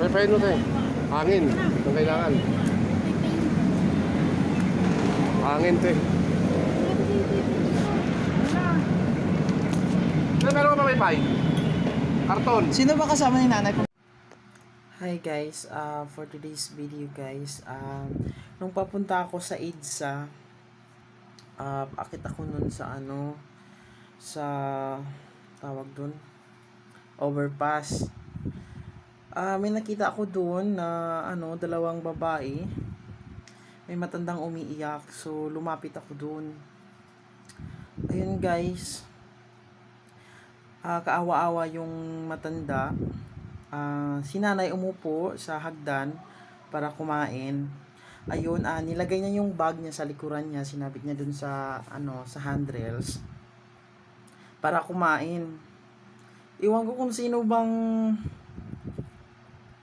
Pwede mo tayo. Hangin. Ang kailangan. Hangin, te. Meron ka pa may pie? Karton. Sino ba kasama ni nanay? Hi guys, for today's video guys, nung papunta ako sa EDSA, akit ako nun sa sa tawag dun, overpass. May nakita ako dun na dalawang babae, may matandang umiiyak, so lumapit ako dun. Ayun guys, kaawa-awa yung matanda. Si nanay umupo sa hagdan para kumain. Ayun, nilagay niya yung bag niya sa likuran niya, sinabit niya dun sa sa handrails para kumain. Iwan ko kung sino bang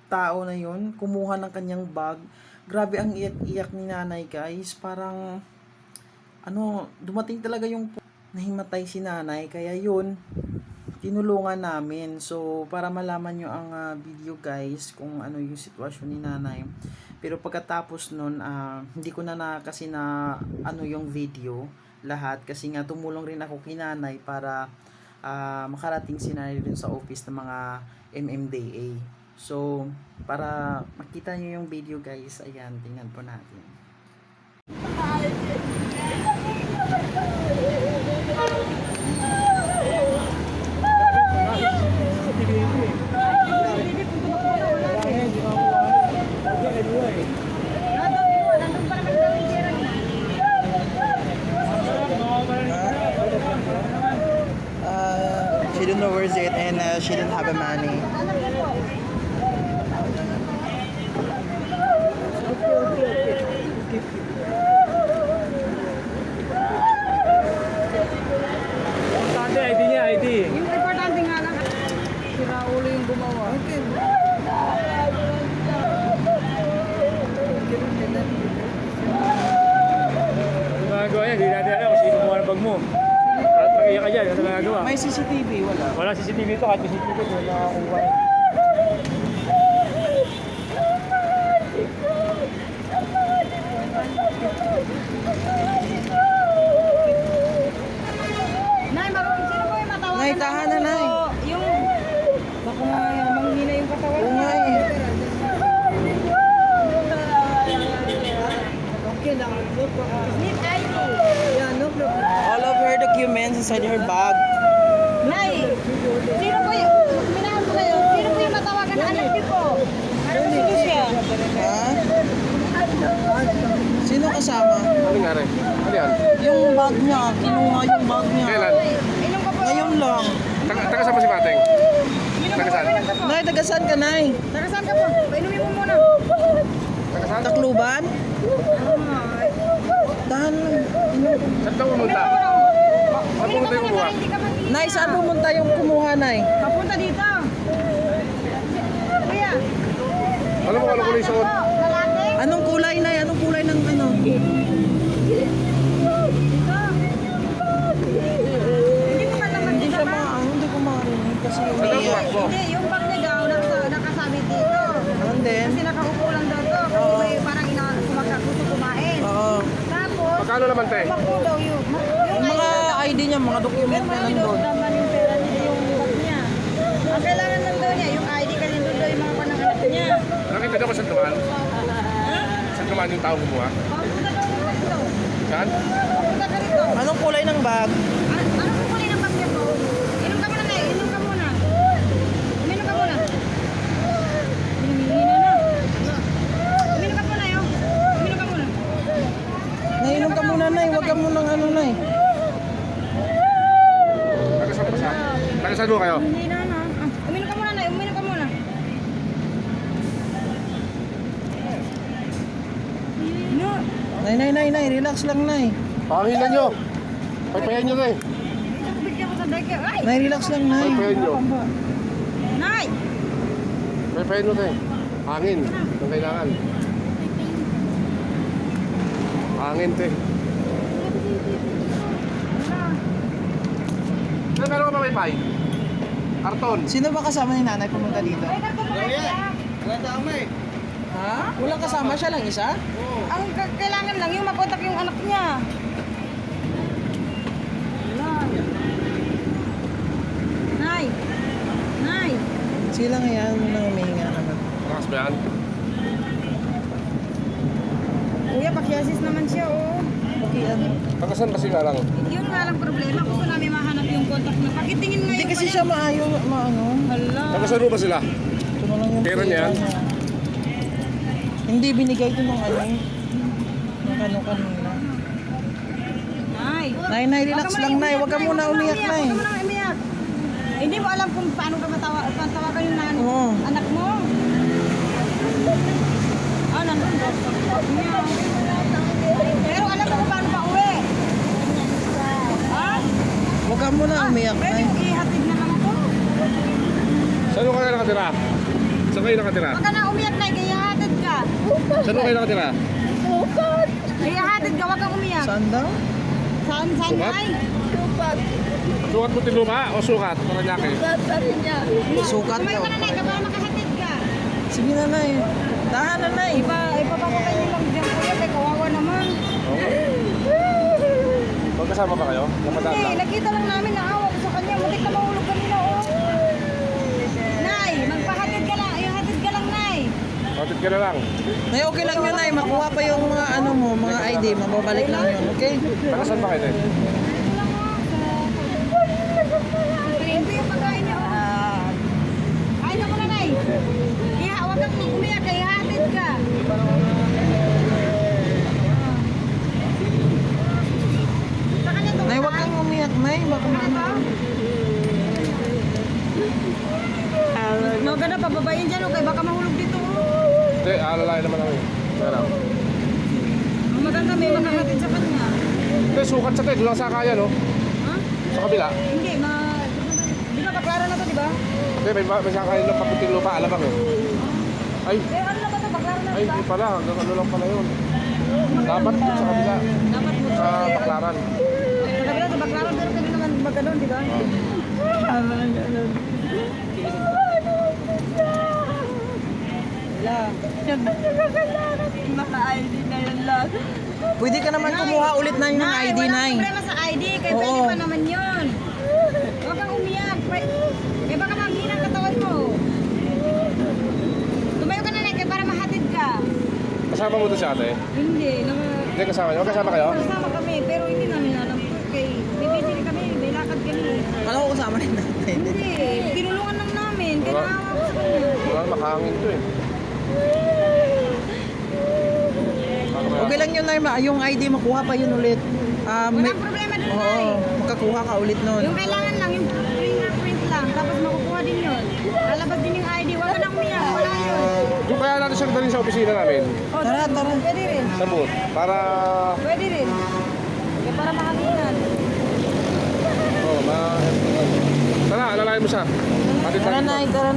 tao na yun kumuha ng kanyang bag. Grabe ang iyak-iyak ni nanay guys, parang dumating talaga yung nahimatay si nanay, kaya yun tinulungan namin. So para malaman nyo ang video guys kung ano yung sitwasyon ni nanay. Pero pagkatapos nun, hindi ko na kasi yung video lahat, kasi nga tumulong rin ako kay nanay para makarating si nanay dun sa office ng mga MMDA. So para makita nyo yung video guys, ayan, tingnan po natin. She didn't know where's it, and she didn't have a money. Importante, ID niya, ID. Yung importante nga lang, si Raul yung gumawa. Okay. Ano magagawa yan? Hindi natin alam kung sino kumuha ng bag mo. At mag-iyak ka dyan, ano magagawa? May CCTV, wala. Wala CCTV ito, kahit may CCTV ito, wala nakakuha. Nay, sino po yung matawagan? Nay, tahan na, Nay. Yung, baka manghina yung katawan. Oo nga eh. Okay lang. Need ID. Yeah, no problem. All of her documents inside her bag. Nay, sino po yung, minahan ko kayo, sino po yung matawagan na anak niyo po? Sino siya? Ha? Sino kasama? Ano nangyari? Ano yan? Yung bag niya, kinuha yung bag niya. Kailan? Inom ka po. Ngayon lang. Taga saan ba si Mateng? Inom Taga ka saan? po, inom ka po. Nay, taga-saan ka, Nay? Taga saan ka po? Painumin mo muna. Taga saan? Tacloban? Ay. Tahan lang. Saan ka pumunta? Saan pumunta yung kumuha? Nay, saan pumunta yung kumuha, Nay? Papunta dito. Kuya. Alam mo kung ano ko yung suot? Lalaki. Anong kulay, Nay? Anong kulay ng ano? Hindi mo malaman Hindi dito siya ba? hindi ko marinig kasi Saan ang umiiyak. bag mo? Hindi, yung bag niya daw nakasabit dito. And then? Kasi nakaupo lang daw to. Kasi Oo. may parang gusto kumain. Oo. Tapos, Magkano naman, te? tumakbo daw yung Mga ID niya, mga document Pero na marami daw nandun. naman yung pera niya, yung bag niya. Ang kailangan lang daw niya, yung ID kasi nandun daw yung mga pananganak niya. Nakita niyo ko saan dumaan? Saan dumaan yung tao kumuha? Papunta daw mo rito. Saan? Papunta ka rito. Anong kulay ng bag? Anong kukunin ng bag niya po? Inom ka muna na, inom ka muna. Uminom ka muna. Hinihina na. Uminom ka muna yun. Uminom ka muna. Nainom ka muna, Nay. Huwag ka munang Nay. Taga saan ba siya? Taga saan mo kayo? Hinihina na. Uminom ka muna na, uminom ka muna. No. Nay. Relax lang, Nay. Pakangilan nyo. Paypayan nyo na eh. Bigyan mo sa dagger. Ay! Nay, relax lang, Nay. Paypayan nyo. Nay! Paypayan nyo na eh. Hangin. Ang kailangan. Hangin, te. Meron ka pa may pie? Karton. Sino ba kasama ni nanay pumunta dito? Ay, karton mo na. Ha? Walang kasama siya lang isa? Ang kailangan lang yung makontak yung anak niya. Wala. Nay! Nay! Sila nga yan muna humihinga naman. Malakas ba yan? Kuya, pakiasis naman siya, oh. Okay, ano? Pagkasan ba sila lang? Yun nga lang problema. Gusto namin mahanap yung contact na. Pakitingin nga Hindi yung kasi pala- siya maano. Hala. Pagkasan ba sila? Ito na lang yung Pera niya yan? niya. Hindi, binigay ito ng ano. Ng kanina. Nay. Nay, relax lang, Nay. Huwag ka muna umiyak, Nay. Huwag ka muna umiyak. Hindi mo alam kung paano ka matawagan yung Oo. anak mo. Ah, nandun ba? Pero alam mo kung paano pa uwi. Ha? Huwag ka muna umiyak, Pwede Nay. mo ihatid na lang ito. Saan kayo nakatira? Saan kayo nakatira? Huwag ka na umiyak, Nay. Kaya hatid ka. Saan kayo nakatira? Kaya hatid ka, huwag kang umiyak. Saan daw? Saan, Sukat? Nay? Sukat mo tinuma o sukat? Paranaque. Sukat Tumayo daw. ka na, Nay. Kapag makahatid ka. Sige na, Nay. Tahan na, Nay. Ipapakita niyo lang dyan, kuya. Kaya kawawa naman. Magkasama ba kayo? Namadaan Hindi, lang? nakita lang namin na awa ko sa kanya. Muntik na mahulog kanina, oh. Nay, magpahatid ka lang. Ihatid ka lang, Nay. Matid ka na lang. Nay, okay lang yun, Nay. Makuha pa yung mga ano mo, mga ID. Mababalik lang yun, okay? Pagkasan ba kayo din? Ito yung pagkain niya, oh. Kain na muna, Nay. Huwag kang umiyak, ihatid ka. Sa kanya to, Nay, huwag kang umiyak, Nay. Baka maano. Maganda, pababayin dyan, okay? Baka mahulog dito, oh. Hindi, alalay naman kami. Kaya lang. Ang maganda, may makahatid sa kanya. Hindi, sukat sa tayo. Doon lang sa kaya, no? Ha? Sa kabila. Hindi, di ba baklaro na to, di ba? Hindi, may sakay ng pakunting lupa. Alabang eh. Ay, Eh, ano na ba to? Baklaro na, ay, di ba? di pala. Hanggang ano lang pala yun. Dapat sa kabila. Dapat mo Sa Baklaran. Sa kabila sa baklaro, pero kami naman magano'n, di ba? Maka-ID na yun lang. Pwede ka naman kumuha ulit na yung ID, Nay. Walang problema sa ID, kaya Oo. pwede pa naman yun. Huwag kang umiyak. Eh baka manghina ang katawan mo. Tumayo ka na, Nay, kaya para mahatid ka. Kasama mo to si ate? Hindi, Hindi kasama niyo? Kasama kayo? Kasama kami, pero hindi namin alam to. Kay, bibisili kami, may lakad kami. Alam ko kasama rin natin. Hindi, tinulungan lang namin. Kaya Wala. naawa ko sa kanya. Wala, makahangin to eh. Okay lang yun, Nay. Yung ID, makuha pa yun ulit. Walang problema dun, Nay. Oo, makakuha ka ulit nun. Yung kailangan lang, yung fingerprint lang. Tapos makukuha din yun. Lalabas din yung ID. Huwag ka nang umiyak. Wala yun. Yung kaya natin siyang dalhin sa opisina namin. O, Tara, tara. Pwede rin. Sa booth. Para, Pwede rin. Kaya para makakinan. oh, tara, alalayan mo siya. Hatid Tara, natin to. Nay. Tara, Nay.